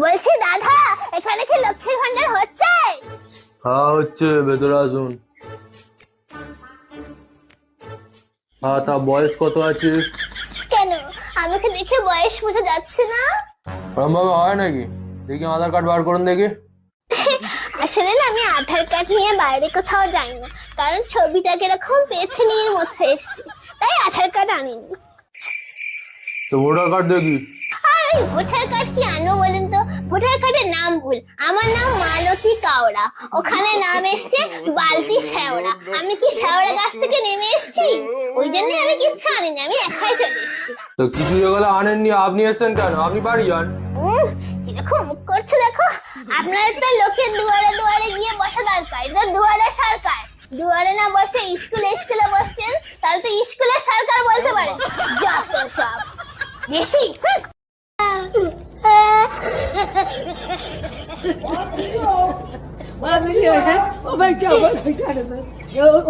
বলছি দাদা, এখানে কি লক্ষ্মীর ভান্ডার হচ্ছে? হ্যাঁ হচ্ছে, ভেতরে আসুন। হ্যাঁ, তা বয়স কত আছে? কেন, আমাকে দেখে বয়স বোঝা যাচ্ছে না? ওরম ভাবে হয় নাকি? দেখি আধার কার্ড বার করুন দেখি। আসলে না, আমি আধার কার্ড নিয়ে বাইরে কোথাও যাই না, কারণ ছবিটা কিরকম পেছনের মতো এসছে, তাই আধার কার্ড আনিনি। তো ভোটার কার্ড দেখি। আর ওই ভোটার কার্ড কি আনবো বলেন তো? ভোটার কার্ডের নাম ভুল। আমার নাম মালতী কাওড়া, ওখানে নাম এসছে বালতি শেওড়া। আমি কি শেওড়া গাছ থেকে নেমে এসছি? ওই জন্য আমি কিচ্ছু আনিনি, আমি একাই চলে এসছি। তো কিছু যেগুলো আনেননি, আপনি এসছেন কেন? আপনি বাড়ি যান। কিরকম মুখ করছে দেখো। আপনার তো লোকের দুয়ারে দুয়ারে গিয়ে বসা দরকার, এটা দুয়ারে সরকার। দুয়ারে না বসে স্কুলে স্কুলে বসছেন, তাহলে তো স্কুলের সরকার বলতে পারেন। যত সব বেশি। What video? Oh my God! Oh my God!